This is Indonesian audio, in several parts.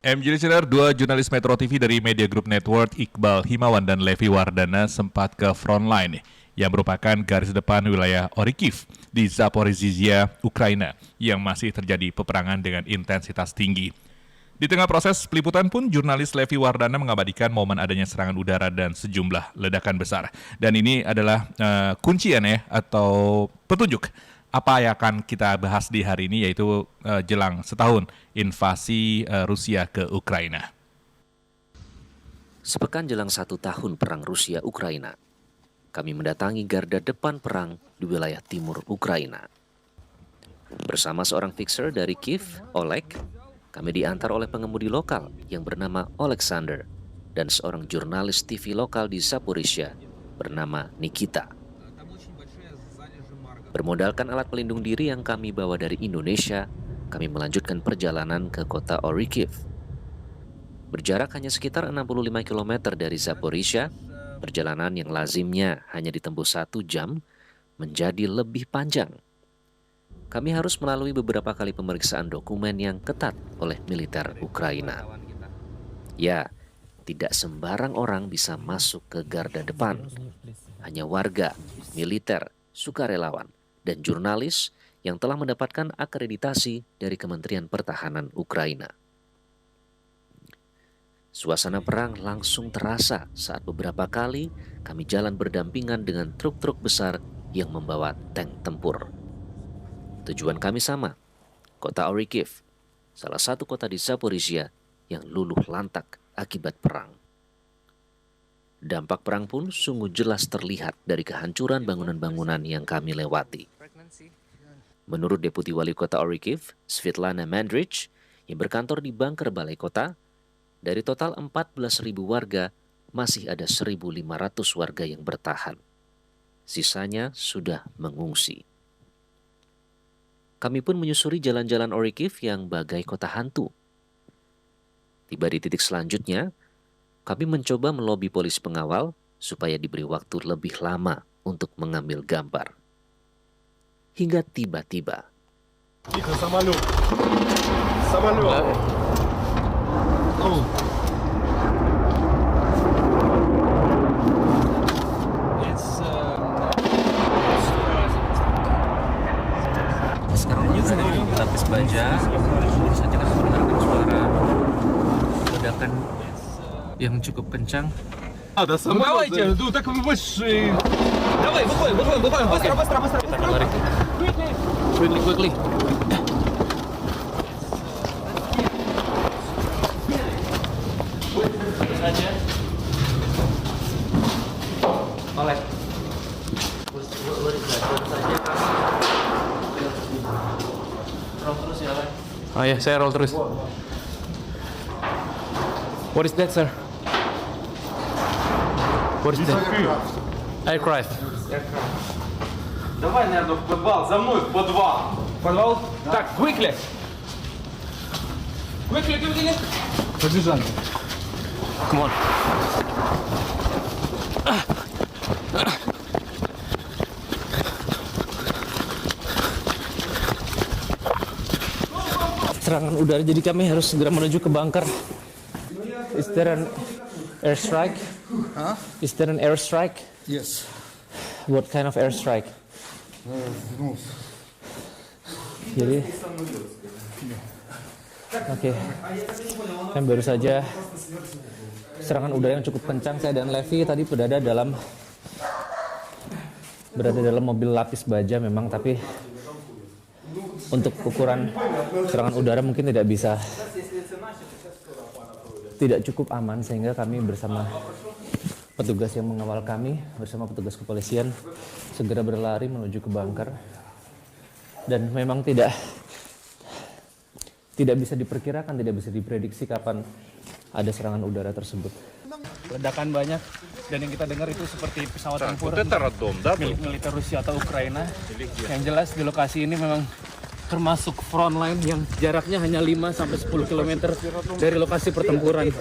MJ Listener, dua jurnalis Metro TV dari Media Group Network, Iqbal Himawan dan Levi Wardana sempat ke frontline yang merupakan garis depan wilayah Orikhiv di Zaporizhzhia, Ukraina, yang masih terjadi peperangan dengan intensitas tinggi. Di tengah proses peliputan pun, jurnalis Levi Wardana mengabadikan momen adanya serangan udara dan sejumlah ledakan besar. Dan ini adalah kuncian atau petunjuk apa yang akan kita bahas di hari ini, yaitu jelang setahun invasi Rusia ke Ukraina. Sepekan jelang 1 tahun perang Rusia-Ukraina, kami mendatangi garda depan perang di wilayah timur Ukraina. Bersama seorang fixer dari Kiev, Oleg, kami diantar oleh pengemudi lokal yang bernama Alexander dan seorang jurnalis TV lokal di Zaporizhzhia bernama Nikita. Bermodalkan alat pelindung diri yang kami bawa dari Indonesia, kami melanjutkan perjalanan ke kota Orikhiv. Berjarak hanya sekitar 65 km dari Zaporizhzhia, perjalanan yang lazimnya hanya ditembus 1 jam menjadi lebih panjang. Kami harus melalui beberapa kali pemeriksaan dokumen yang ketat oleh militer Ukraina. Ya, tidak sembarang orang bisa masuk ke garda depan. Hanya warga, militer, sukarelawan, dan jurnalis yang telah mendapatkan akreditasi dari Kementerian Pertahanan Ukraina. Suasana perang langsung terasa saat beberapa kali kami jalan berdampingan dengan truk-truk besar yang membawa tank tempur. Tujuan kami sama, kota Orikhiv, salah satu kota di Zaporizhzhia yang luluh lantak akibat perang. Dampak perang pun sungguh jelas terlihat dari kehancuran bangunan-bangunan yang kami lewati. Menurut Deputi Wali Kota Orikhiv, Svetlana Mandrich, yang berkantor di bunker Balai Kota, dari total 14.000 warga, masih ada 1.500 warga yang bertahan. Sisanya sudah mengungsi. Kami pun menyusuri jalan-jalan Orikhiv yang bagai kota hantu. Tiba di titik selanjutnya, kami mencoba melobi polisi pengawal supaya diberi waktu lebih lama untuk mengambil gambar. Hingga tiba-tiba, sekarang kita di lapis baja, baru saja kita mendengarkan suara ledakan yang cukup kencang. Давайте, ну так выше. Давай, выходим. Быстро. Kita dengar itu. Quickly. Saja. Oleh. Roll terus ya, Oleh. Oh ya, saya roll terus. What is that, sir? What is that? Aircraft. Давай, наверное, в подвал. За мной в подвал. Подвал? Так, quickly. Побежали. Come on. Serangan udara, jadi kami harus segera menuju ke bunker. Is there an airstrike? Huh? Is there an airstrike? Yes. What kind of airstrike? Ну, Jadi, oke. Kan baru saja serangan udara yang cukup kencang. Saya dan Levi tadi berada dalam mobil lapis baja memang, tapi untuk ukuran serangan udara mungkin tidak cukup aman, sehingga kami bersama petugas yang mengawal kami, bersama petugas kepolisian segera berlari menuju ke bunker. Dan memang tidak bisa diperkirakan, tidak bisa diprediksi kapan ada serangan udara tersebut. Ledakan banyak, dan yang kita dengar itu seperti pesawat tempur militer Rusia atau Ukraina. Yang jelas di lokasi ini memang termasuk front line yang jaraknya hanya 5-10 km dari lokasi pertempuran.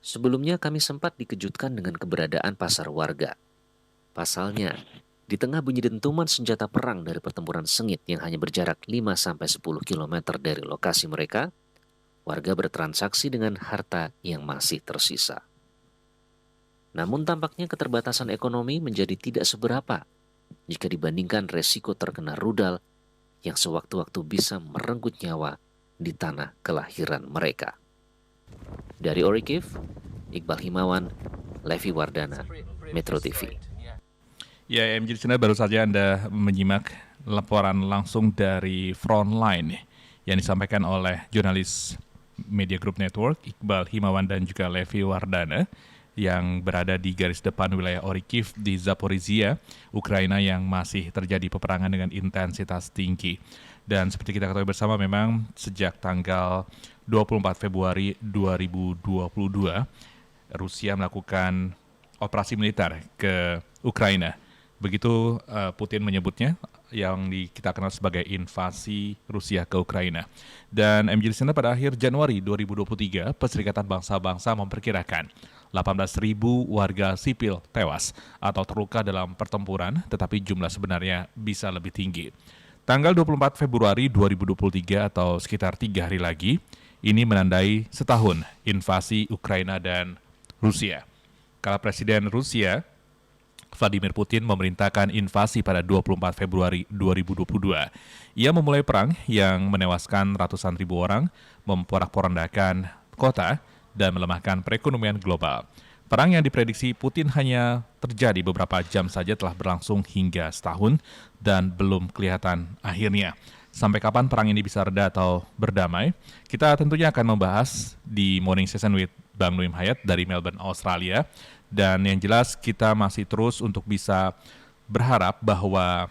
Sebelumnya kami sempat dikejutkan dengan keberadaan pasar warga. Pasalnya, Di tengah bunyi dentuman senjata perang dari pertempuran sengit yang hanya berjarak 5-10 km dari lokasi mereka, warga bertransaksi dengan harta yang masih tersisa. Namun tampaknya keterbatasan ekonomi menjadi tidak seberapa jika dibandingkan resiko terkena rudal yang sewaktu-waktu bisa merenggut nyawa di tanah kelahiran mereka. Dari Orikif, Iqbal Himawan, Levi Wardana, Metro TV. Ya, MJ listener, baru saja Anda menyimak laporan langsung dari Frontline yang disampaikan oleh jurnalis Media Group Network, Iqbal Himawan dan juga Levi Wardana yang berada di garis depan wilayah Orikif di Zaporizhia, Ukraina yang masih terjadi peperangan dengan intensitas tinggi. Dan seperti kita ketahui bersama, memang sejak tanggal 24 Februari 2022, Rusia melakukan operasi militer ke Ukraina. Begitu Putin menyebutnya, yang kita kenal sebagai invasi Rusia ke Ukraina. Dan MJ listener, pada akhir Januari 2023, Perserikatan Bangsa-Bangsa memperkirakan 18.000 warga sipil tewas atau terluka dalam pertempuran, tetapi jumlah sebenarnya bisa lebih tinggi. Tanggal 24 Februari 2023 atau sekitar 3 hari lagi, ini menandai setahun invasi Ukraina dan Rusia. Kala Presiden Rusia Vladimir Putin memerintahkan invasi pada 24 Februari 2022. Ia memulai perang yang menewaskan ratusan ribu orang, memporak-porandakan kota, dan melemahkan perekonomian global. Perang yang diprediksi Putin hanya terjadi beberapa jam saja telah berlangsung hingga setahun dan belum kelihatan akhirnya. Sampai kapan perang ini bisa reda atau berdamai? Kita tentunya akan membahas di Morning Session with Bang Nuim Hayat dari Melbourne, Australia. Dan yang jelas kita masih terus untuk bisa berharap bahwa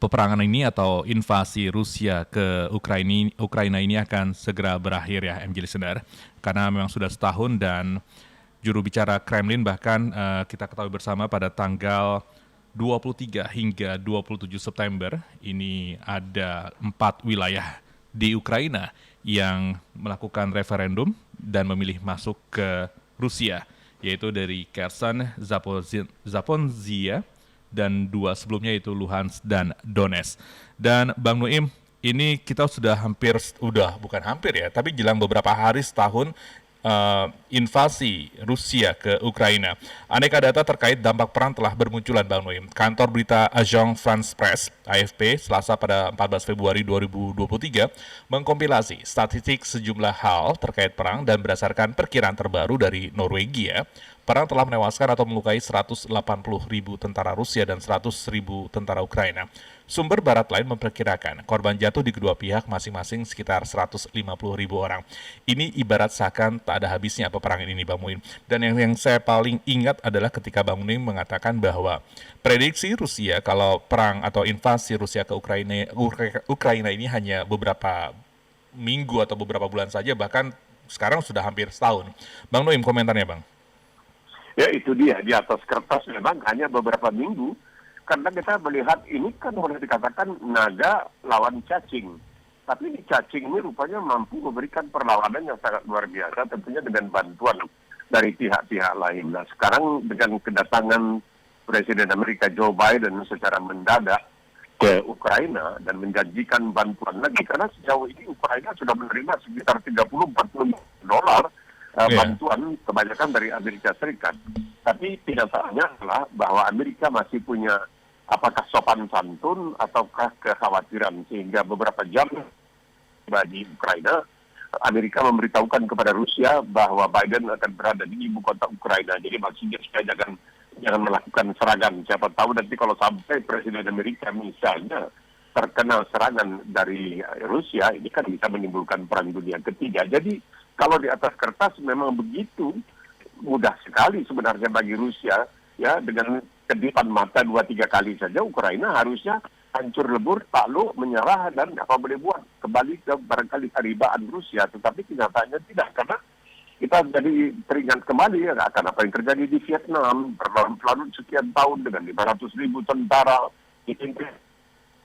peperangan ini atau invasi Rusia ke Ukraina ini akan segera berakhir ya, MJ listener. Karena memang sudah setahun dan juru bicara Kremlin bahkan kita ketahui bersama pada tanggal 23 hingga 27 September ini ada 4 wilayah di Ukraina yang melakukan referendum dan memilih masuk ke Rusia, yaitu dari Kherson, Zaporizhia, dan 2 sebelumnya yaitu Luhansk dan Donetsk. Dan Bang Nuim, ini kita sudah bukan hampir ya, tapi jelang beberapa hari setahun invasi Rusia ke Ukraina. Aneka data terkait dampak perang telah bermunculan, Bang Nuim. Kantor berita Agence France-Presse, AFP, Selasa pada 14 Februari 2023, mengkompilasi statistik sejumlah hal terkait perang dan berdasarkan perkiraan terbaru dari Norwegia, perang telah menewaskan atau melukai 180.000 tentara Rusia dan 100.000 tentara Ukraina. Sumber barat lain memperkirakan korban jatuh di kedua pihak masing-masing sekitar 150.000 orang. Ini ibarat seakan tak ada habisnya peperangan ini, Bang Muin. Dan yang saya paling ingat adalah ketika Bang Muin mengatakan bahwa prediksi Rusia kalau perang atau invasi Rusia ke Ukraina ini hanya beberapa minggu atau beberapa bulan saja, bahkan sekarang sudah hampir setahun. Bang Noim, komentarnya Bang. Ya itu dia, di atas kertas memang hanya beberapa minggu, karena kita melihat ini kan boleh dikatakan naga lawan cacing. Tapi di cacing ini rupanya mampu memberikan perlawanan yang sangat luar biasa, tentunya dengan bantuan dari pihak-pihak lain. Nah sekarang dengan kedatangan Presiden Amerika Joe Biden secara mendadak ke Ukraina dan menjanjikan bantuan lagi, karena sejauh ini Ukraina sudah menerima sekitar 30-40 dolar bantuan kebanyakan dari Amerika Serikat. Tapi kenyataannya adalah bahwa Amerika masih punya apakah sopan santun ataukah kekhawatiran, sehingga beberapa jam bagi Ukraina, Amerika memberitahukan kepada Rusia bahwa Biden akan berada di ibu kota Ukraina. Jadi maksudnya supaya jangan melakukan serangan. Siapa tahu nanti kalau sampai Presiden Amerika misalnya terkena serangan dari Rusia, ini kan bisa menimbulkan perang dunia ketiga. Jadi kalau di atas kertas memang begitu mudah sekali sebenarnya bagi Rusia, ya, dengan kedipan mata 2-3 kali saja Ukraina harusnya hancur lebur, takluk, menyerah, dan apa boleh buat kembali ke barangkali karibaan Rusia. Tetapi kenyataannya tidak, karena kita jadi teringat kembali ya akan apa yang terjadi di Vietnam berlarut-larut sekian tahun dengan 500.000 tentara.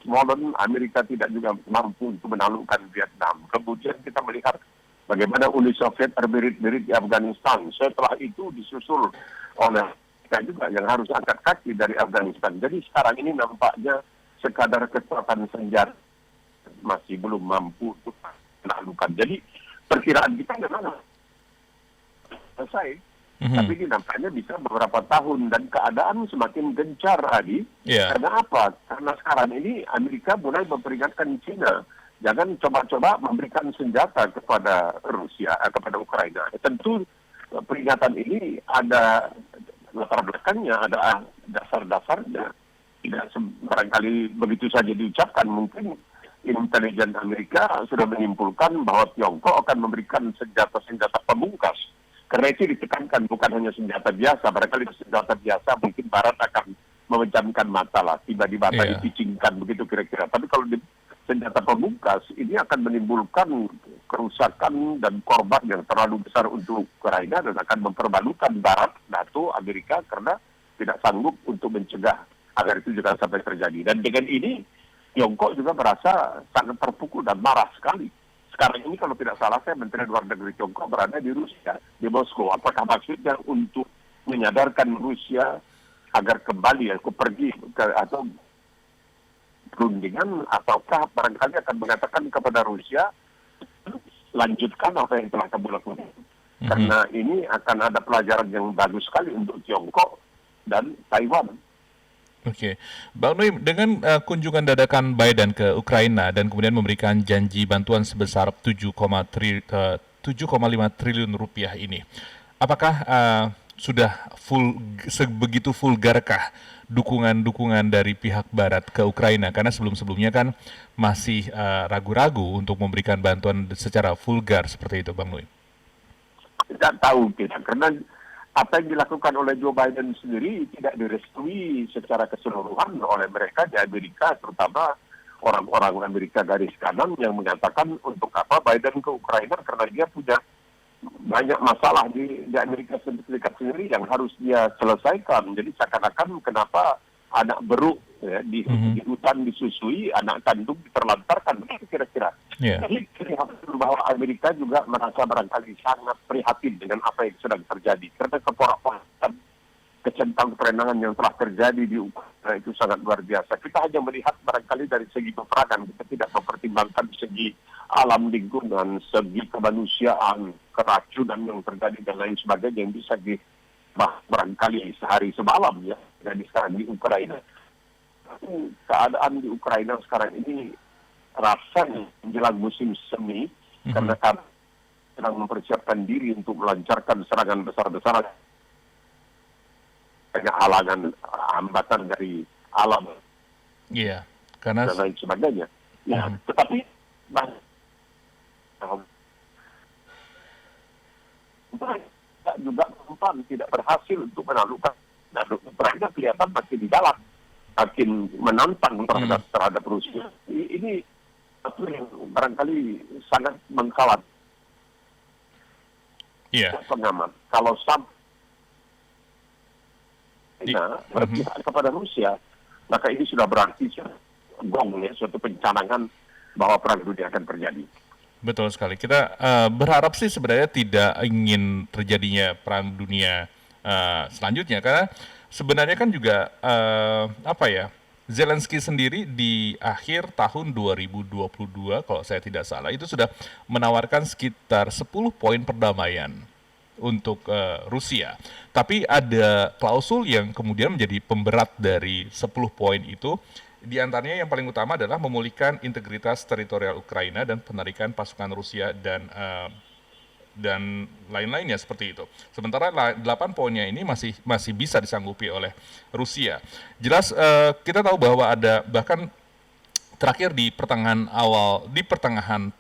Smolensk, Amerika tidak juga mampu untuk menaklukkan Vietnam. Kemudian kita melihat bagaimana Uni Soviet terbirit-birit di Afghanistan. Setelah itu disusul oleh Amerika juga yang harus angkat kaki dari Afghanistan. Jadi sekarang ini nampaknya sekadar kekuatan senjata masih belum mampu untuk menaklukkan. Jadi perkiraan kita memang selesai. Tapi ini nampaknya bisa beberapa tahun dan keadaan semakin gencar, Adi. Iya. Karena apa? Karena sekarang ini Amerika mulai memperingatkan China jangan coba-coba memberikan senjata kepada Rusia, kepada Ukraina. Tentu peringatan ini ada latar belakangnya, ada dasar-dasarnya. Tidak barangkali begitu saja diucapkan. Mungkin intelijen Amerika sudah menyimpulkan bahwa Tiongkok akan memberikan senjata-senjata pemungkas. Karena itu ditekankan bukan hanya senjata biasa, barangkali senjata biasa mungkin Barat akan memejamkan mata lah, tiba-tiba akan dipicingkan begitu kira-kira. Tapi kalau senjata pemungkas ini akan menimbulkan kerusakan dan korban yang terlalu besar untuk Ukraina dan akan mempermalukan Barat, NATO, Amerika karena tidak sanggup untuk mencegah agar itu juga sampai terjadi. Dan dengan ini Tiongkok juga merasa sangat terpukul dan marah sekali. Sekarang ini kalau tidak salah saya Menteri Luar Negeri Tiongkok berada di Rusia, di Moskow. Apakah maksudnya untuk menyadarkan Rusia agar kembali pergi atau perundingan, ataukah barangkali akan mengatakan kepada Rusia lanjutkan apa yang telah kamu lakukan. Karena ini akan ada pelajaran yang bagus sekali untuk Tiongkok dan Taiwan. Oke, Bang Noim, dengan kunjungan dadakan Biden ke Ukraina dan kemudian memberikan janji bantuan sebesar 7,5 triliun rupiah ini, apakah sudah sebegitu vulgarkah dukungan-dukungan dari pihak Barat ke Ukraina? Karena sebelum-sebelumnya kan masih ragu-ragu untuk memberikan bantuan secara vulgar seperti itu, Bang Noim. Tidak tahu kita, karena apa yang dilakukan oleh Joe Biden sendiri tidak direstui secara keseluruhan oleh mereka di Amerika, terutama orang-orang Amerika garis kanan yang mengatakan untuk apa Biden ke Ukraina karena dia punya banyak masalah di Amerika Serikat sendiri yang harus dia selesaikan. Jadi seakan-akan kenapa anak beruk ya, di hutan disusui, anak kandung diterlantarkan, begitu kira-kira. Jadi kelihatan bahwa Amerika juga merasa barangkali sangat prihatin dengan apa yang sedang terjadi. Karena keporak-porakan kecentang perenangan yang telah terjadi di Ukraina itu sangat luar biasa. Kita hanya melihat barangkali dari segi peperangan, kita tidak mempertimbangkan segi alam lingkungan, segi kemanusiaan, keracunan yang terjadi dan lain sebagainya yang bisa barangkali sehari semalam ya jadi sekarang di Ukraina. Keadaan di Ukraina sekarang ini rasanya menjelang musim semi karena kami sedang mempersiapkan diri untuk melancarkan serangan besar-besaran banyak halangan hambatan dari alam karena dan lain sebagainya. Ya, tetapi juga Trump tidak berhasil untuk menaklukkan dan Ukraina kelihatan makin di dalam, makin menantang terhadap Rusia. Ini satu yang barangkali sangat mengkhawatirkan pengamat. Kalau sampai berpihak kepada Rusia, maka ini sudah berarti suatu pencanangan bahwa perang dunia akan terjadi. Betul sekali. Kita berharap sih sebenarnya tidak ingin terjadinya perang dunia selanjutnya, karena sebenarnya kan juga Zelensky sendiri di akhir tahun 2022 kalau saya tidak salah itu sudah menawarkan sekitar 10 poin perdamaian untuk Rusia. Tapi ada klausul yang kemudian menjadi pemberat dari 10 poin itu. Di antaranya yang paling utama adalah memulihkan integritas teritorial Ukraina dan penarikan pasukan Rusia dan lain-lainnya seperti itu. Sementara 8 poinnya ini masih bisa disanggupi oleh Rusia. Jelas kita tahu bahwa ada bahkan terakhir di pertengahan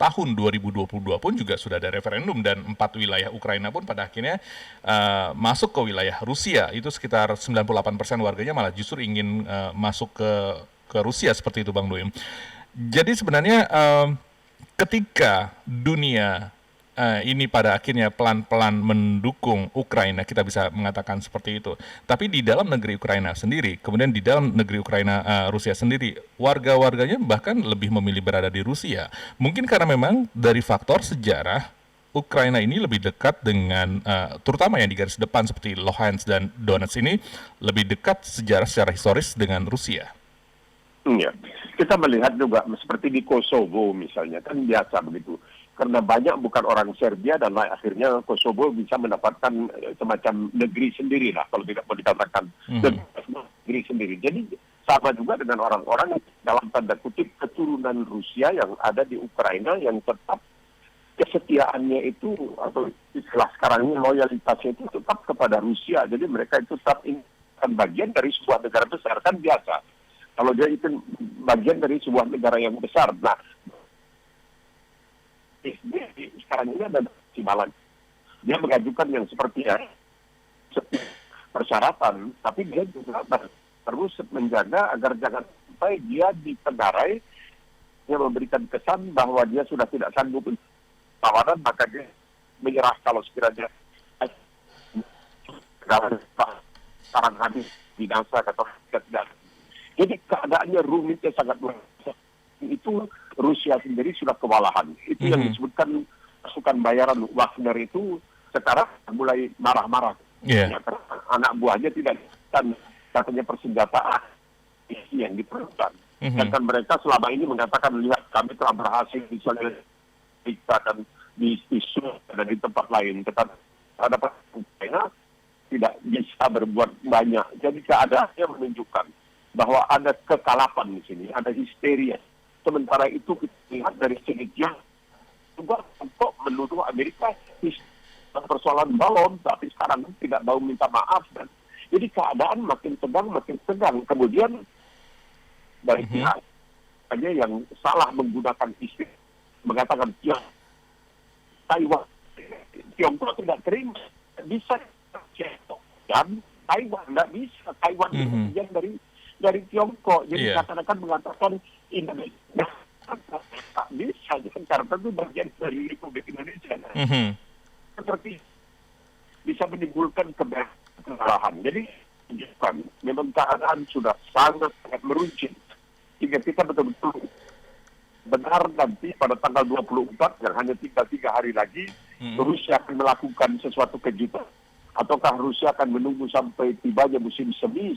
tahun 2022 pun juga sudah ada referendum dan 4 wilayah Ukraina pun pada akhirnya masuk ke wilayah Rusia. Itu sekitar 98% warganya malah justru ingin masuk ke Rusia seperti itu, Bang Noim. Jadi sebenarnya ketika dunia ini pada akhirnya pelan-pelan mendukung Ukraina, kita bisa mengatakan seperti itu. Tapi di dalam negeri Ukraina sendiri, kemudian di dalam negeri Ukraina Rusia sendiri, warga-warganya bahkan lebih memilih berada di Rusia. Mungkin karena memang dari faktor sejarah Ukraina ini lebih dekat dengan, terutama yang di garis depan seperti Luhansk dan Donetsk ini, lebih dekat secara historis dengan Rusia. Iya, kita melihat juga seperti di Kosovo misalnya, kan biasa begitu. Karena banyak bukan orang Serbia dan akhirnya Kosovo bisa mendapatkan semacam negeri sendiri lah, kalau tidak mau dikatakan negeri sendiri. Jadi sama juga dengan orang-orang dalam tanda kutip keturunan Rusia yang ada di Ukraina yang tetap kesetiaannya itu, atau istilah sekarang ini loyalitasnya itu tetap kepada Rusia. Jadi mereka itu tetap ingin bagian dari sebuah negara besar, kan biasa. Kalau dia itu bagian dari sebuah negara yang besar. Nah, sekarang ini ada Simalan. Dia mengajukan yang seperti persyaratan, tapi dia juga terus menjaga agar jangan sampai dia ditengarai, dia memberikan kesan bahwa dia sudah tidak sanggup tawanan, maka dia menyerah kalau sekiranya sekarang habis binasa atau tidak. Jadi keadaannya rumitnya sangat luar biasa. Itu Rusia sendiri sudah kewalahan. Itu yang disebutkan pasukan bayaran Wagner itu sekarang mulai marah-marah. Yeah. Ya, anak buahnya tidak katanya persenjataan yang diperlukan. Sedangkan mereka selama ini mengatakan, lihat kami telah berhasil misalnya dan di isu dan di tempat lain, tetapi ada Ukraina tidak bisa berbuat banyak. Jadi keadaannya menunjukkan bahwa ada kekalapan di sini, ada histeria. Sementara itu kita lihat dari segi Tiongkok juga kok menuduh Amerika persoalan balon, tapi sekarang tidak mau minta maaf. Dan jadi keadaan makin tegang. Kemudian dari pihak aja yang salah menggunakan istilah mengatakan Taiwan, Tiongkok tidak terima, bisa dan Taiwan tidak bisa. Taiwan itu bagian dari Tiongkok. Jadi katakan mengatakan Indonesia tak bisa, karena itu bagian dari Republik Indonesia. Seperti bisa menimbulkan kemarahan. Jadi memang keadaan sudah sangat meruncing. Jika kita betul-betul benar nanti pada tanggal 24 yang hanya tinggal 3 hari lagi, Rusia akan melakukan sesuatu kejutan. Ataukah Rusia akan menunggu sampai tibanya musim semi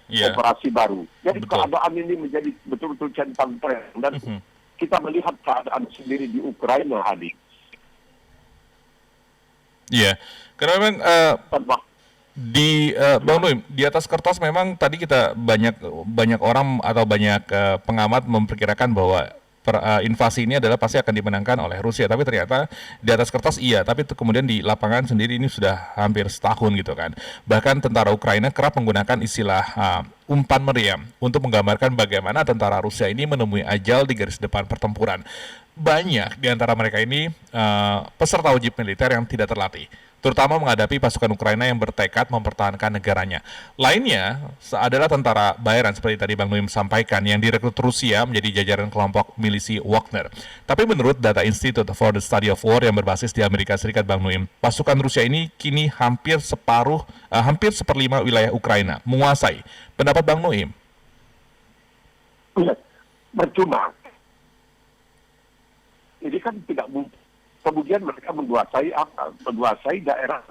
operasi baru. Jadi keadaan ini menjadi betul-betul centang tren. Dan kita melihat keadaan sendiri di Ukraina, Hadi. Iya, karena memang Bang Nuim, di atas kertas memang tadi kita banyak orang atau banyak pengamat memperkirakan bahwa invasi ini adalah pasti akan dimenangkan oleh Rusia, tapi ternyata di atas kertas iya, tapi kemudian di lapangan sendiri ini sudah hampir setahun gitu kan. Bahkan tentara Ukraina kerap menggunakan istilah umpan meriam untuk menggambarkan bagaimana tentara Rusia ini menemui ajal di garis depan pertempuran. Banyak di antara mereka ini peserta wajib militer yang tidak terlatih, terutama menghadapi pasukan Ukraina yang bertekad mempertahankan negaranya. Lainnya adalah tentara bayaran seperti tadi Bang Nuim sampaikan yang direkrut Rusia menjadi jajaran kelompok milisi Wagner. Tapi menurut data Institute for the Study of War yang berbasis di Amerika Serikat, Bang Nuim, pasukan Rusia ini kini hampir seperlima wilayah Ukraina menguasai. Pendapat Bang Nuim? Percuma. Ini kan tidak mungkin. Kemudian mereka menguasai apa? Menguasai daerah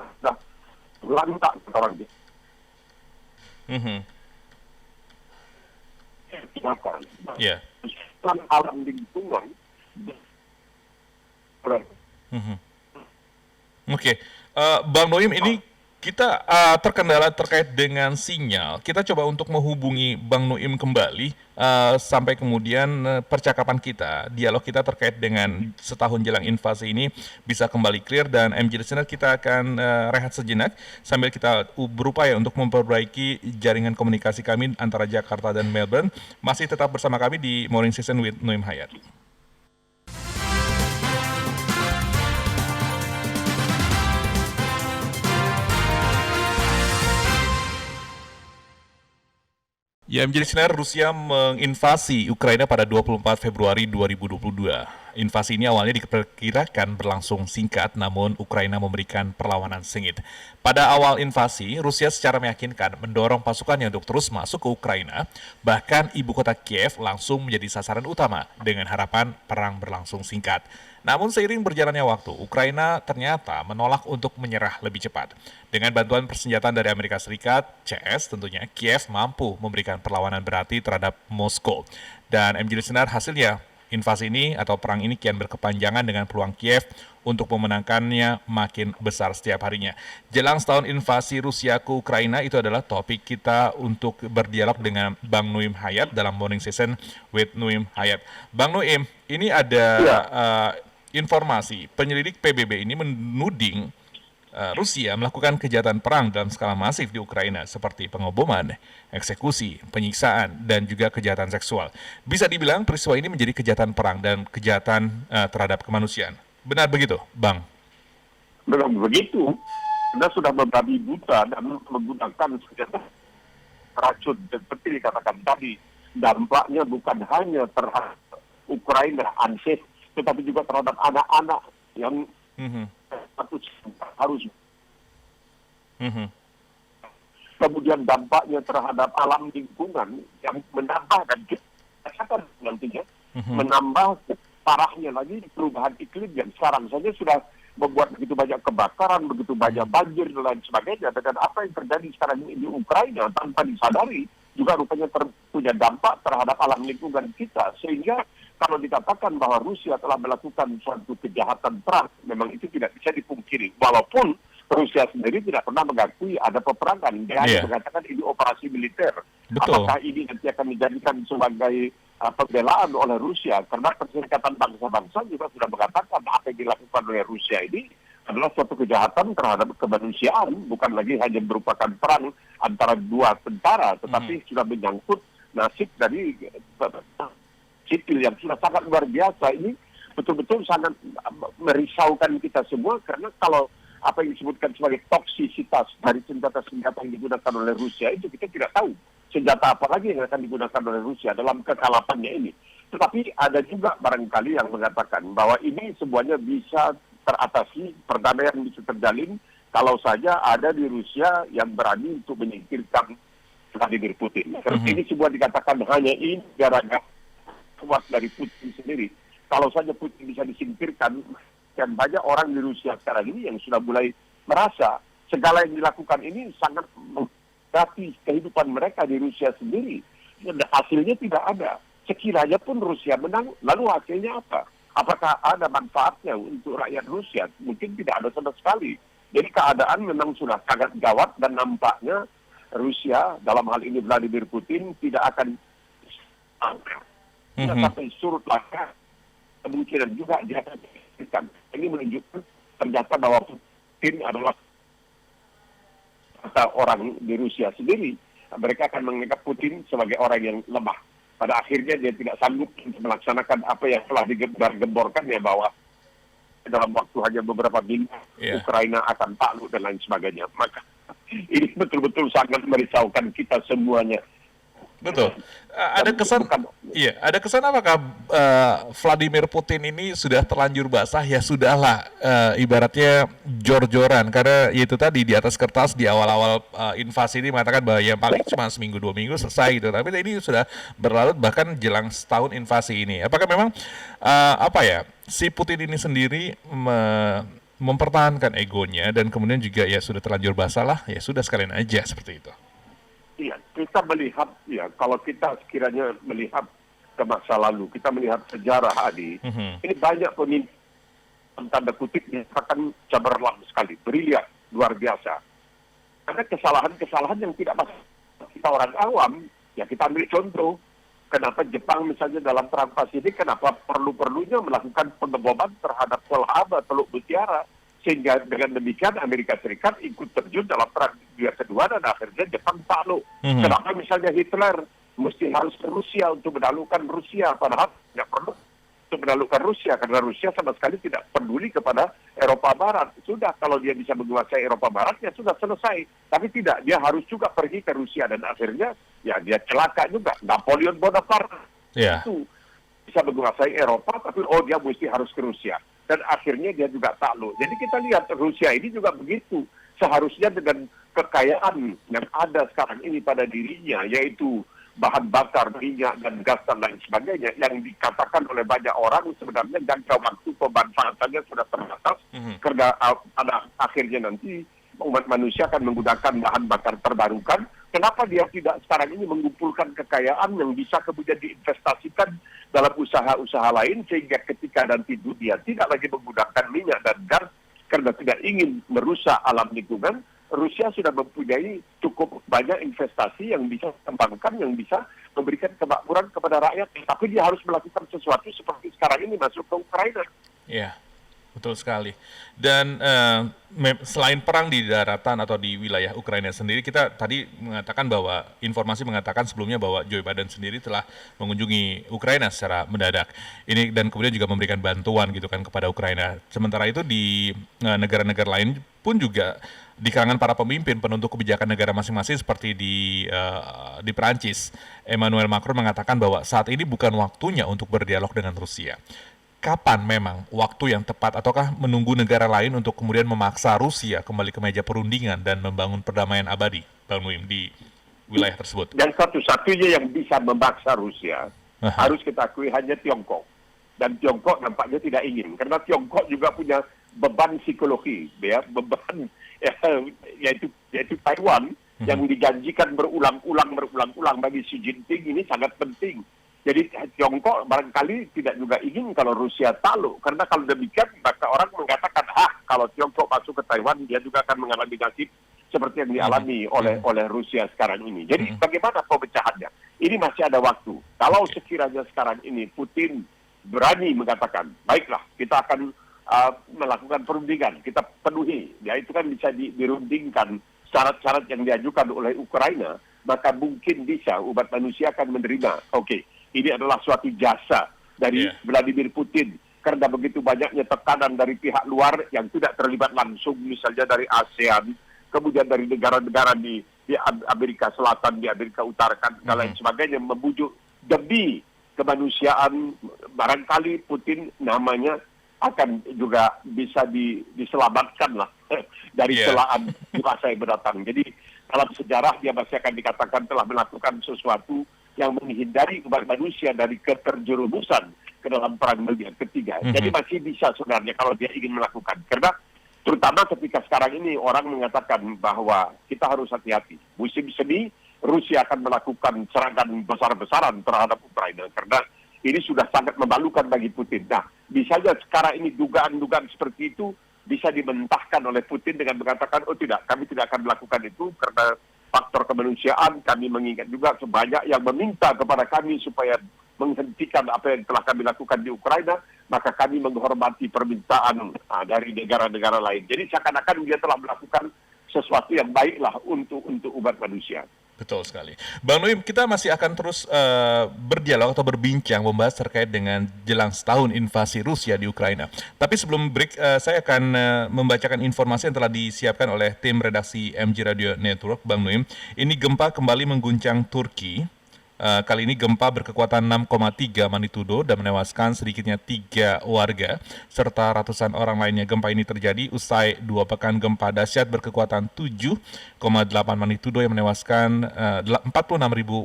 lantak orang dia. Iya. Alam lingkungan. Oke, Bang Noim, ini kita terkendala terkait dengan sinyal. Kita coba untuk menghubungi Bang Noim kembali sampai kemudian percakapan kita, dialog kita terkait dengan setahun jelang invasi ini bisa kembali clear. Dan MJ Listener, kita akan rehat sejenak sambil kita berupaya untuk memperbaiki jaringan komunikasi kami antara Jakarta dan Melbourne. Masih tetap bersama kami di Morning Session with Noim Hayat. Ya, menjadi sinar, Rusia menginvasi Ukraina pada 24 Februari 2022. Invasi ini awalnya diperkirakan berlangsung singkat, namun Ukraina memberikan perlawanan sengit. Pada awal invasi, Rusia secara meyakinkan mendorong pasukannya untuk terus masuk ke Ukraina, bahkan ibu kota Kiev langsung menjadi sasaran utama dengan harapan perang berlangsung singkat. Namun seiring berjalannya waktu, Ukraina ternyata menolak untuk menyerah lebih cepat. Dengan bantuan persenjataan dari Amerika Serikat, CS tentunya, Kiev mampu memberikan perlawanan berarti terhadap Moskow. Dan MJ listener, hasilnya invasi ini atau perang ini kian berkepanjangan dengan peluang Kiev untuk memenangkannya makin besar setiap harinya. Jelang setahun invasi Rusia ke Ukraina, itu adalah topik kita untuk berdialog dengan Bang Nuim Hayat dalam Morning Session with Nuim Hayat. Bang Nuim, ini ada informasi penyelidik PBB ini menuding Rusia melakukan kejahatan perang dalam skala masif di Ukraina seperti pengoboman, eksekusi, penyiksaan, dan juga kejahatan seksual. Bisa dibilang peristiwa ini menjadi kejahatan perang dan kejahatan terhadap kemanusiaan. Benar begitu, Bang? Benar begitu. Anda sudah membabi buta dan menggunakan senjata racun seperti dikatakan tadi. Dampaknya bukan hanya terhadap Ukraina, ANSEF, tetapi juga terhadap anak-anak yang harus. Kemudian dampaknya terhadap alam lingkungan yang menambah dan kita nantinya menambah parahnya lagi perubahan iklim yang sekarang saja sudah membuat begitu banyak kebakaran, begitu banyak banjir dan lain sebagainya. Dan apa yang terjadi sekarang ini di Ukraina tanpa disadari juga rupanya punya dampak terhadap alam lingkungan kita. Sehingga kalau dikatakan bahwa Rusia telah melakukan suatu kejahatan perang, memang itu tidak bisa dipungkiri. Walaupun Rusia sendiri tidak pernah mengakui ada peperangan. Dia hanya mengatakan ini operasi militer. Betul. Apakah ini nanti akan dijadikan sebagai pembelaan oleh Rusia? Karena Perserikatan Bangsa-Bangsa juga sudah mengatakan apa yang dilakukan oleh Rusia ini adalah suatu kejahatan terhadap kemanusiaan, bukan lagi hanya merupakan perang antara dua tentara, tetapi sudah menyangkut nasib dari sipil yang sudah sangat luar biasa. Ini betul-betul sangat merisaukan kita semua, karena kalau apa yang disebutkan sebagai toksisitas dari senjata-senjata yang digunakan oleh Rusia itu kita tidak tahu senjata apa lagi yang akan digunakan oleh Rusia dalam kekalapannya ini. Tetapi ada juga barangkali yang mengatakan bahwa ini semuanya bisa teratasi, perdamaian bisa terjalin kalau saja ada di Rusia yang berani untuk menyingkirkan Vladimir Putin. Karena ini semua dikatakan hanya ini gara-gara kuat dari Putin sendiri. Kalau saja Putin bisa disingkirkan, dan banyak orang di Rusia sekarang ini yang sudah mulai merasa segala yang dilakukan ini sangat mengganti kehidupan mereka di Rusia sendiri. Dan hasilnya tidak ada. Sekiranya pun Rusia menang, lalu hasilnya apa? Apakah ada manfaatnya untuk rakyat Rusia? Mungkin tidak ada sama sekali. Jadi keadaan memang sudah sangat gawat dan nampaknya Rusia, dalam hal ini Vladimir Putin, tidak akan sampai surut langkah. Kemungkinan juga dia akan dihentikan. Ini menunjukkan ternyata bahwa Putin adalah kata orang di Rusia sendiri. Mereka akan menganggap Putin sebagai orang yang lemah. Pada akhirnya dia tidak sanggup untuk melaksanakan apa yang telah digembar-gemborkan ya, bahwa dalam waktu hanya beberapa minggu Ukraina akan takluk dan lain sebagainya. Maka ini betul-betul sangat merisaukan kita semuanya. Betul. Ada kesan apakah Vladimir Putin ini sudah terlanjur basah? Ya sudahlah, ibaratnya jor-joran, karena ya itu tadi di atas kertas di awal-awal invasi ini mengatakan bahwa ya paling cuma seminggu 2 minggu selesai gitu. Tapi ini sudah berlarut bahkan jelang setahun invasi ini. Apakah memang si Putin ini sendiri mempertahankan egonya dan kemudian juga ya sudah terlanjur basah lah, ya sudah sekalian aja seperti itu. Iya, kita melihat, ya kalau kita sekiranya melihat ke masa lalu, kita melihat sejarah Adi, ini banyak pemimpin tanda kutip akan cemerlang sekali, brilian, luar biasa. Ada kesalahan-kesalahan yang tidak masuk kita orang awam, ya kita ambil contoh, kenapa Jepang misalnya dalam perang Pasifik, kenapa perlu-perlunya melakukan pengeboman terhadap Pearl Harbor, Teluk Mutiara, sehingga dengan demikian Amerika Serikat ikut terjun dalam perang dunia kedua dan akhirnya Jepang takluk. Kenapa misalnya Hitler mesti harus ke Rusia untuk menaklukkan Rusia, padahal tidak perlu untuk menaklukkan Rusia, karena Rusia sama sekali tidak peduli kepada Eropa Barat. Sudah, kalau dia bisa menguasai Eropa Barat, ya sudah selesai. Tapi tidak, dia harus juga pergi ke Rusia, dan akhirnya ya dia celaka juga. Napoleon Bonaparte itu bisa menguasai Eropa, tapi dia mesti harus ke Rusia. Dan akhirnya dia juga takluk. Jadi kita lihat Rusia ini juga begitu. Seharusnya dengan kekayaan yang ada sekarang ini pada dirinya, yaitu bahan bakar, minyak dan gas dan lain sebagainya yang dikatakan oleh banyak orang sebenarnya jangka waktu pemanfaatannya sudah terbatas karena pada akhirnya nanti umat manusia akan menggunakan bahan bakar terbarukan. Kenapa dia tidak sekarang ini mengumpulkan kekayaan yang bisa kemudian diinvestasikan dalam usaha-usaha lain sehingga ketika nanti dunia tidak lagi menggunakan minyak dan gas karena tidak ingin merusak alam lingkungan, Rusia sudah mempunyai cukup banyak investasi yang bisa dikembangkan, yang bisa memberikan kemakmuran kepada rakyat. Tapi dia harus melakukan sesuatu seperti sekarang ini masuk ke Ukraina. Iya, betul sekali. Dan selain perang di daratan atau di wilayah Ukraina sendiri, kita tadi mengatakan bahwa informasi mengatakan sebelumnya bahwa Joe Biden sendiri telah mengunjungi Ukraina secara mendadak. Ini dan kemudian juga memberikan bantuan gitu kan kepada Ukraina. Sementara itu di negara-negara lain pun juga di kalangan para pemimpin penentu kebijakan negara masing-masing seperti di Perancis, Emmanuel Macron mengatakan bahwa saat ini bukan waktunya untuk berdialog dengan Rusia. Kapan memang waktu yang tepat, ataukah menunggu negara lain untuk kemudian memaksa Rusia kembali ke meja perundingan dan membangun perdamaian abadi, Bang Nuim, di wilayah tersebut? Dan satu-satunya yang bisa memaksa Rusia harus kita akui hanya Tiongkok. Dan Tiongkok nampaknya tidak ingin, karena Tiongkok juga punya beban psikologi, ya, beban yaitu Taiwan yang dijanjikan berulang-ulang bagi Xi Jinping ini sangat penting. Jadi Tiongkok barangkali tidak juga ingin kalau Rusia takluk, karena kalau demikian maka orang mengatakan, kalau Tiongkok masuk ke Taiwan dia juga akan mengalami nasib seperti yang dialami oleh Rusia sekarang ini. Jadi bagaimana pemecahannya? Ini masih ada waktu. Kalau sekiranya sekarang ini Putin berani mengatakan, baiklah kita akan melakukan perundingan, kita penuhi, ya itu kan bisa dirundingkan syarat-syarat yang diajukan oleh Ukraina, maka mungkin bisa umat manusia akan menerima. Oke, ini adalah suatu jasa dari Vladimir Putin karena begitu banyaknya tekanan dari pihak luar yang tidak terlibat langsung, misalnya dari ASEAN, kemudian dari negara-negara di Amerika Selatan, di Amerika Utara, dan lain sebagainya, membujuk demi kemanusiaan. Barangkali Putin namanya akan juga bisa diselamatkan lah dari celaan di masa yang mendatang. Jadi dalam sejarah dia masih akan dikatakan telah melakukan sesuatu yang menghindari umat manusia dari keterjerumusan ke dalam perang dunia ketiga. Jadi masih bisa sebenarnya kalau dia ingin melakukan. Karena terutama ketika sekarang ini orang mengatakan bahwa kita harus hati-hati. Musim semi Rusia akan melakukan serangan besar-besaran terhadap Ukraina karena ini sudah sangat memalukan bagi Putin. Nah, misalnya sekarang ini dugaan-dugaan seperti itu bisa dimentahkan oleh Putin dengan mengatakan, oh tidak, kami tidak akan melakukan itu karena faktor kemanusiaan. Kami mengingat juga sebanyak yang meminta kepada kami supaya menghentikan apa yang telah kami lakukan di Ukraina, maka kami menghormati permintaan dari negara-negara lain. Jadi seakan-akan dia telah melakukan sesuatu yang baiklah untuk umat manusia. Betul sekali. Bang Nuim, kita masih akan terus berdialog atau berbincang membahas terkait dengan jelang setahun invasi Rusia di Ukraina. Tapi sebelum break, saya akan membacakan informasi yang telah disiapkan oleh tim redaksi MG Radio Network, Bang Nuim. Ini gempa kembali mengguncang Turki. Kali ini gempa berkekuatan 6,3 magnitudo dan menewaskan sedikitnya 3 warga serta ratusan orang lainnya. Gempa ini terjadi usai 2 pekan gempa dahsyat berkekuatan 7,8 magnitudo yang menewaskan 46.000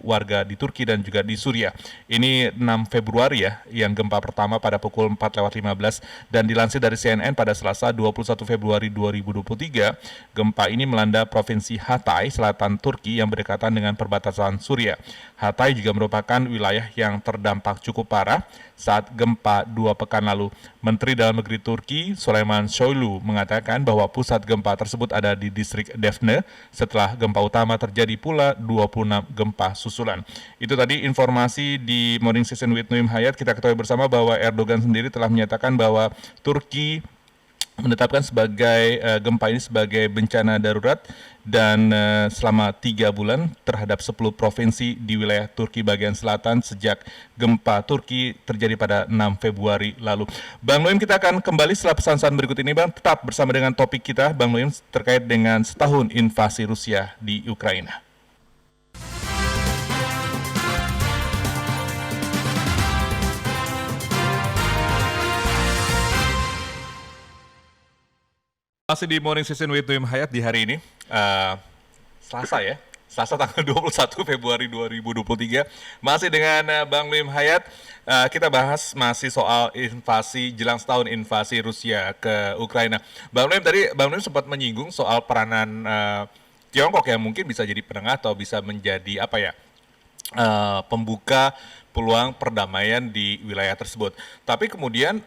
warga di Turki dan juga di Suriah. Ini 6 Februari ya, yang gempa pertama pada pukul 4:15 dan dilansir dari CNN pada Selasa 21 Februari 2023. Gempa ini melanda Provinsi Hatay, selatan Turki yang berdekatan dengan perbatasan Suriah. Hatay juga merupakan wilayah yang terdampak cukup parah saat gempa 2 pekan lalu. Menteri Dalam Negeri Turki, Süleyman Soylu, mengatakan bahwa pusat gempa tersebut ada di distrik Defne. Setelah gempa utama terjadi pula 26 gempa susulan. Itu tadi informasi di Morning Session with Nuim Hayat. Kita ketahui bersama bahwa Erdogan sendiri telah menyatakan bahwa Turki menetapkan sebagai gempa ini sebagai bencana darurat dan selama 3 bulan terhadap 10 provinsi di wilayah Turki bagian selatan sejak gempa Turki terjadi pada 6 Februari lalu. Bang Nuim, kita akan kembali setelah pesan-pesan berikut ini, Bang. Tetap bersama dengan topik kita, Bang Nuim, terkait dengan setahun invasi Rusia di Ukraina. Masih di Morning Session with Nuim Hayat di hari ini, Selasa ya, Selasa tanggal 21 Februari 2023. Masih dengan Bang Lim Hayat. Kita bahas masih soal invasi, jelang setahun invasi Rusia ke Ukraina. Bang Lim tadi, Bang Lim sempat menyinggung soal peranan Tiongkok yang mungkin bisa jadi penengah atau bisa menjadi pembuka peluang perdamaian di wilayah tersebut. Tapi kemudian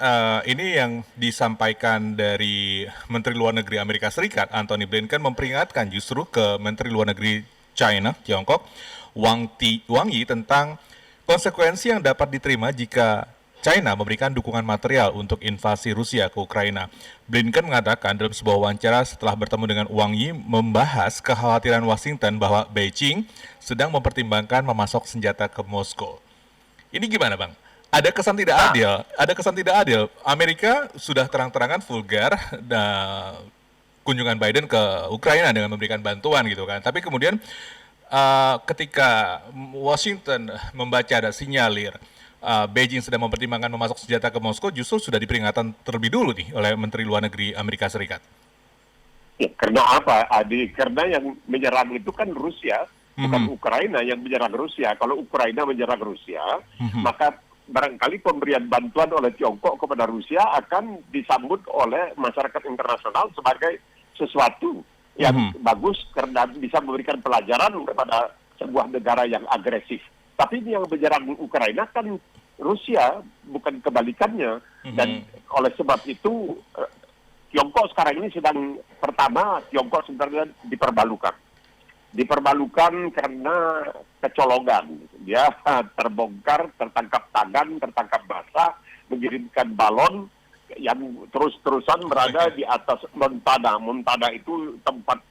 ini yang disampaikan dari Menteri Luar Negeri Amerika Serikat, Antony Blinken, memperingatkan justru ke Menteri Luar Negeri China, Tiongkok, Wang Yi tentang konsekuensi yang dapat diterima jika China memberikan dukungan material untuk invasi Rusia ke Ukraina. Blinken mengatakan dalam sebuah wawancara setelah bertemu dengan Wang Yi membahas kekhawatiran Washington bahwa Beijing sedang mempertimbangkan memasok senjata ke Moskow. Ini gimana, Bang? Ada kesan tidak adil. Amerika sudah terang-terangan vulgar kunjungan Biden ke Ukraina dengan memberikan bantuan gitu kan. Tapi kemudian ketika Washington membaca ada sinyalir Beijing sedang mempertimbangkan memasok senjata ke Moskow, justru sudah diperingatan terlebih dulu nih oleh Menteri Luar Negeri Amerika Serikat. Ya, karena apa, Adi? Karena yang menyerang itu kan Rusia, bukan Ukraina yang menyerang Rusia. Kalau Ukraina menyerang Rusia, maka barangkali pemberian bantuan oleh Tiongkok kepada Rusia akan disambut oleh masyarakat internasional sebagai sesuatu yang bagus karena bisa memberikan pelajaran kepada sebuah negara yang agresif. Tapi ini yang menyerang Ukraina kan Rusia, bukan kebalikannya. Dan oleh sebab itu Tiongkok sekarang ini Tiongkok sebenarnya dipermalukan karena kecolongan. Dia terbongkar, tertangkap tangan, tertangkap basah, mengirimkan balon yang terus-terusan berada di atas Montana. Montana itu tempat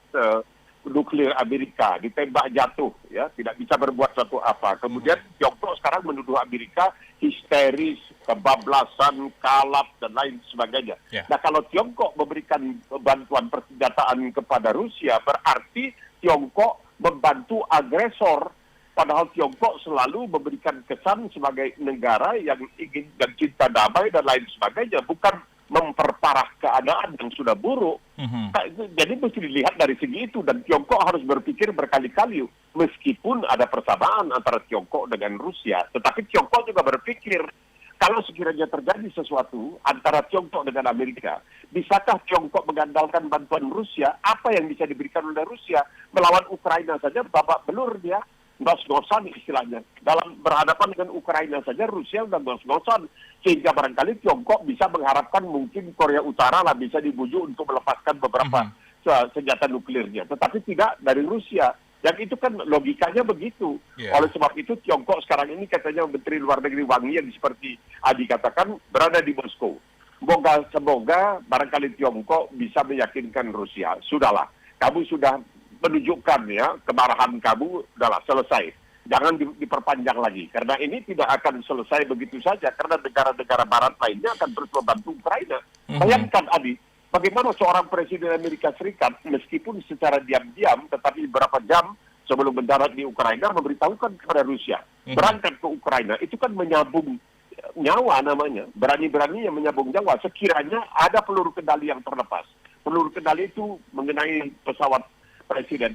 nuklir Amerika, ditembak jatuh, ya, tidak bisa berbuat suatu apa. Kemudian Tiongkok sekarang menuduh Amerika histeris, kebablasan, kalap, dan lain sebagainya. Yeah. Nah, kalau Tiongkok memberikan bantuan persenjataan kepada Rusia, berarti Tiongkok membantu agresor, padahal Tiongkok selalu memberikan kesan sebagai negara yang ingin dan cinta damai dan lain sebagainya, bukan memperparah keadaan yang sudah buruk. Jadi mesti dilihat dari segi itu, dan Tiongkok harus berpikir berkali-kali, meskipun ada persamaan antara Tiongkok dengan Rusia, tetapi Tiongkok juga berpikir, kalau sekiranya terjadi sesuatu antara Tiongkok dengan Amerika, bisakah Tiongkok mengandalkan bantuan Rusia? Apa yang bisa diberikan oleh Rusia? Melawan Ukraina saja babak belur dia, ngos-ngosan istilahnya. Dalam berhadapan dengan Ukraina saja Rusia udah ngos-ngosan, sehingga barangkali Tiongkok bisa mengharapkan mungkin Korea Utara lah bisa dibujuk untuk melepaskan beberapa senjata nuklirnya. Tetapi tidak dari Rusia. Yang itu kan logikanya begitu. Yeah. Oleh sebab itu Tiongkok sekarang ini katanya Menteri Luar Negeri Wang Yi yang seperti Adi katakan berada di Moskow. Semoga barangkali Tiongkok bisa meyakinkan Rusia. Sudahlah, kamu sudah menunjukkan ya kemarahan kamu, udahlah selesai. Jangan diperpanjang lagi, karena ini tidak akan selesai begitu saja, karena negara-negara barat lainnya akan terus membantu Ukraina. Bayangkan, Adi, bagaimana seorang presiden Amerika Serikat, meskipun secara diam-diam, tetapi beberapa jam sebelum mendarat di Ukraina, memberitahukan kepada Rusia, berangkat ke Ukraina, itu kan menyambung nyawa namanya, berani-beraninya menyambung nyawa, sekiranya ada peluru kendali yang terlepas. Peluru kendali itu mengenai pesawat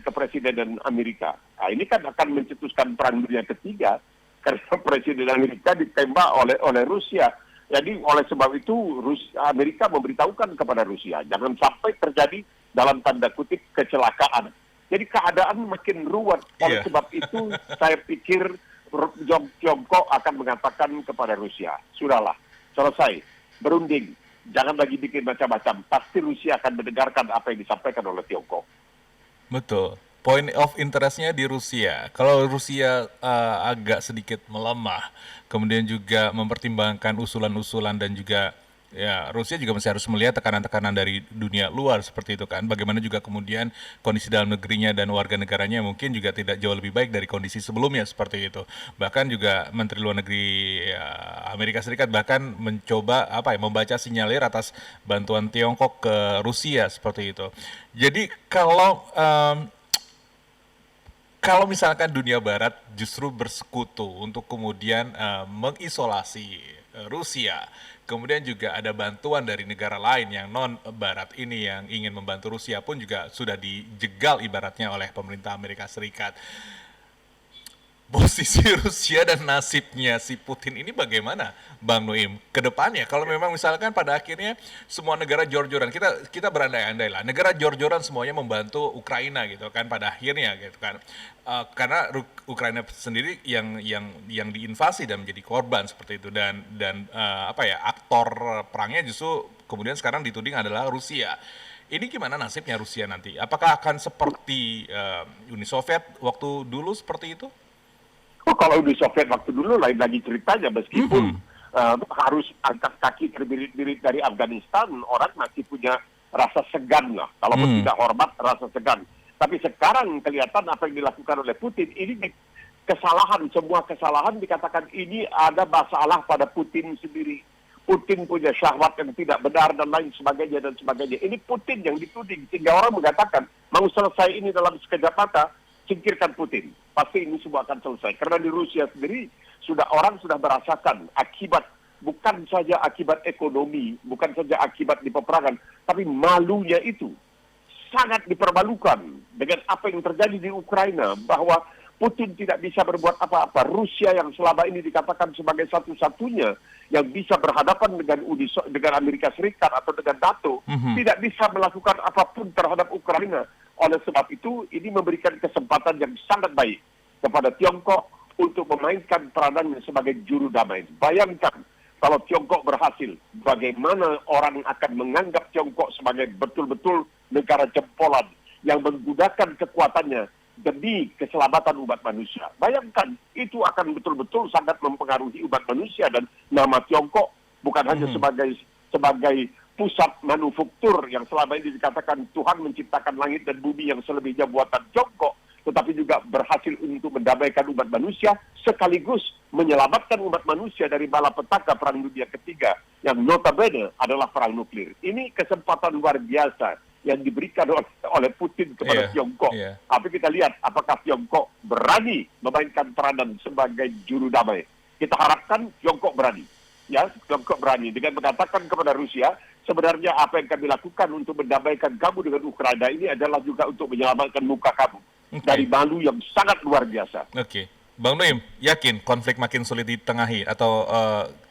kepresidenan Amerika. Nah, ini kan akan mencetuskan perang dunia ketiga karena presiden Amerika ditembak oleh Rusia. Jadi oleh sebab itu Amerika memberitahukan kepada Rusia jangan sampai terjadi dalam tanda kutip kecelakaan. Jadi keadaan makin ruwet. Oleh sebab itu saya pikir Tiongkok akan mengatakan kepada Rusia, sudahlah, selesai, berunding, jangan lagi bikin macam-macam. Pasti Rusia akan mendengarkan apa yang disampaikan oleh Tiongkok. Betul. Point of interest-nya di Rusia. Kalau Rusia agak sedikit melemah, kemudian juga mempertimbangkan usulan-usulan dan juga ya Rusia juga masih harus melihat tekanan-tekanan dari dunia luar seperti itu kan. Bagaimana juga kemudian kondisi dalam negerinya dan warga negaranya mungkin juga tidak jauh lebih baik dari kondisi sebelumnya seperti itu. Bahkan juga Menteri Luar Negeri Amerika Serikat bahkan mencoba membaca sinyalir atas bantuan Tiongkok ke Rusia seperti itu. Jadi kalau misalkan dunia barat justru bersekutu untuk kemudian mengisolasi Rusia, kemudian juga ada bantuan dari negara lain yang non-barat ini yang ingin membantu Rusia pun juga sudah dijegal ibaratnya oleh pemerintah Amerika Serikat. Posisi Rusia dan nasibnya si Putin ini bagaimana, Bang Nuim, ke depannya? Kalau memang misalkan pada akhirnya semua negara jor-joran, kita berandai-andai lah, negara jor-joran semuanya membantu Ukraina gitu kan pada akhirnya gitu kan, karena Ukraina sendiri yang diinvasi dan menjadi korban seperti itu dan aktor perangnya justru kemudian sekarang dituding adalah Rusia. Ini gimana nasibnya Rusia nanti? Apakah akan seperti Uni Soviet waktu dulu seperti itu? Kalau di Soviet waktu dulu lain lagi ceritanya, meskipun harus angkat kaki terbirit-birit dari Afghanistan, orang masih punya rasa segan lah. Kalaupun tidak hormat, rasa segan. Tapi sekarang kelihatan apa yang dilakukan oleh Putin, ini kesalahan, semua kesalahan dikatakan ini ada masalah pada Putin sendiri. Putin punya syahwat yang tidak benar dan lain sebagainya dan sebagainya. Ini Putin yang dituding, sehingga orang mengatakan, mau selesai ini dalam sekejap mata, singkirkan Putin. Pasti ini semua akan selesai. Karena di Rusia sendiri, orang sudah merasakan akibat, bukan saja akibat ekonomi, bukan saja akibat di peperangan, tapi malunya itu sangat dipermalukan dengan apa yang terjadi di Ukraina, bahwa Putin tidak bisa berbuat apa-apa. Rusia yang selama ini dikatakan sebagai satu-satunya yang bisa berhadapan dengan Amerika Serikat atau dengan NATO, tidak bisa melakukan apapun terhadap Ukraina. Oleh sebab itu, ini memberikan kesempatan yang sangat baik kepada Tiongkok untuk memainkan peranannya sebagai juru damai. Bayangkan, kalau Tiongkok berhasil, bagaimana orang akan menganggap Tiongkok sebagai betul-betul negara jempolan yang menggunakan kekuatannya demi keselamatan umat manusia. Bayangkan, itu akan betul-betul sangat mempengaruhi umat manusia, dan nama Tiongkok bukan hanya sebagai pusat manufaktur yang selama ini dikatakan Tuhan menciptakan langit dan bumi yang selebihnya buatan Tiongkok, tetapi juga berhasil untuk mendamaikan umat manusia sekaligus menyelamatkan umat manusia dari malapetaka Perang Dunia Ketiga yang notabene adalah perang nuklir. Ini kesempatan luar biasa yang diberikan oleh Putin kepada Tiongkok. Tapi kita lihat apakah Tiongkok berani memainkan peranan sebagai juru damai. Kita harapkan Tiongkok berani. Ya, Tiongkok berani dengan mengatakan kepada Rusia, sebenarnya apa yang kami lakukan untuk mendamaikan kamu dengan Ukraina ini adalah juga untuk menyelamatkan muka kamu dari malu yang sangat luar biasa. Bang Nuim, yakin konflik makin sulit ditengahi atau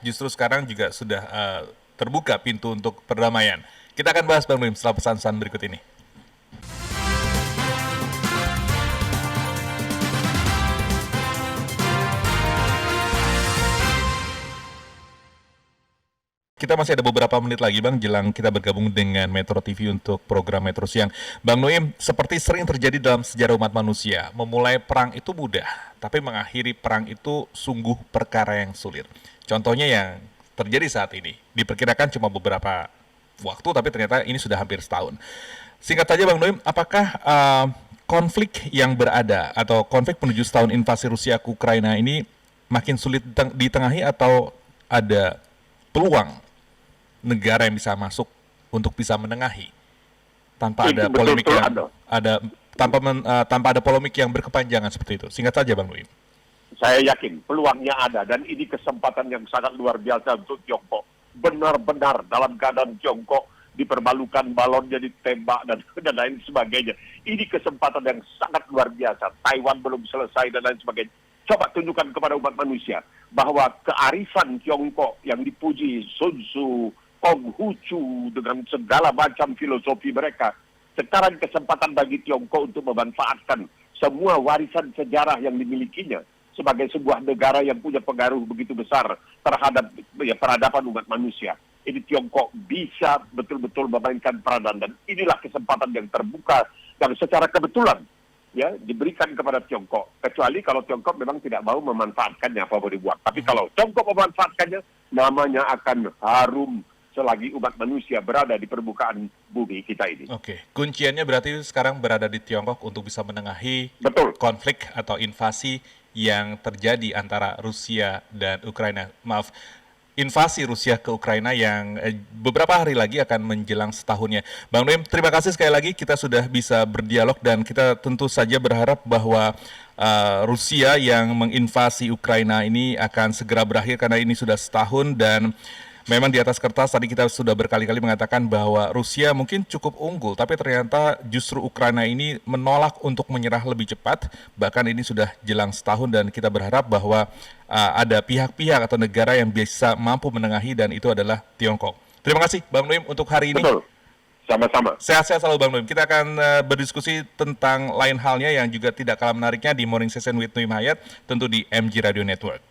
justru sekarang juga sudah terbuka pintu untuk perdamaian? Kita akan bahas Bang Nuim setelah pesan-pesan berikut ini. Kita masih ada beberapa menit lagi, Bang, jelang kita bergabung dengan Metro TV untuk program Metro Siang. Bang Nuim, seperti sering terjadi dalam sejarah umat manusia, memulai perang itu mudah, tapi mengakhiri perang itu sungguh perkara yang sulit. Contohnya yang terjadi saat ini, diperkirakan cuma beberapa waktu, tapi ternyata ini sudah hampir setahun. Singkat saja, Bang Nuim, apakah konflik yang berada, atau konflik menuju setahun invasi Rusia ke Ukraina ini makin sulit ditengahi, atau ada peluang negara yang bisa masuk untuk bisa menengahi tanpa ada polemik tanpa ada polemik yang berkepanjangan seperti itu? Singkat saja, Bang Nuim. Saya yakin peluangnya ada, dan ini kesempatan yang sangat luar biasa untuk Tiongkok. Benar-benar dalam keadaan Tiongkok dipermalukan, balonnya ditembak dan lain sebagainya. Ini kesempatan yang sangat luar biasa. Taiwan belum selesai dan lain sebagainya. Coba tunjukkan kepada umat manusia bahwa kearifan Tiongkok yang dipuji, Sun Tzu, Konghucu, dengan segala macam filosofi mereka, sekarang kesempatan bagi Tiongkok untuk memanfaatkan semua warisan sejarah yang dimilikinya sebagai sebuah negara yang punya pengaruh begitu besar terhadap peradaban umat manusia. Ini Tiongkok bisa betul-betul memainkan peranan, dan inilah kesempatan yang terbuka yang secara kebetulan diberikan kepada Tiongkok. Kecuali kalau Tiongkok memang tidak mau memanfaatkannya, apa boleh dibuat. Tapi kalau Tiongkok memanfaatkannya, namanya akan harum selagi umat manusia berada di permukaan bumi kita ini. Kunciannya berarti sekarang berada di Tiongkok untuk bisa menengahi konflik atau invasi yang terjadi antara Rusia dan Ukraina. Invasi Rusia ke Ukraina yang beberapa hari lagi akan menjelang setahunnya. Bang Nuim, terima kasih sekali lagi kita sudah bisa berdialog, dan kita tentu saja berharap bahwa Rusia yang menginvasi Ukraina ini akan segera berakhir, karena ini sudah setahun, dan Memang di atas kertas tadi kita sudah berkali-kali mengatakan bahwa Rusia mungkin cukup unggul, tapi ternyata justru Ukraina ini menolak untuk menyerah lebih cepat. Bahkan ini sudah jelang setahun dan kita berharap bahwa ada pihak-pihak atau negara yang bisa mampu menengahi dan itu adalah Tiongkok. Terima kasih Bang Nuim untuk hari ini. Betul. Sama-sama. Sehat-sehat selalu Bang Nuim. Kita akan berdiskusi tentang lain halnya yang juga tidak kalah menariknya di Morning Session with Nuim Hayat, tentu di MG Radio Network.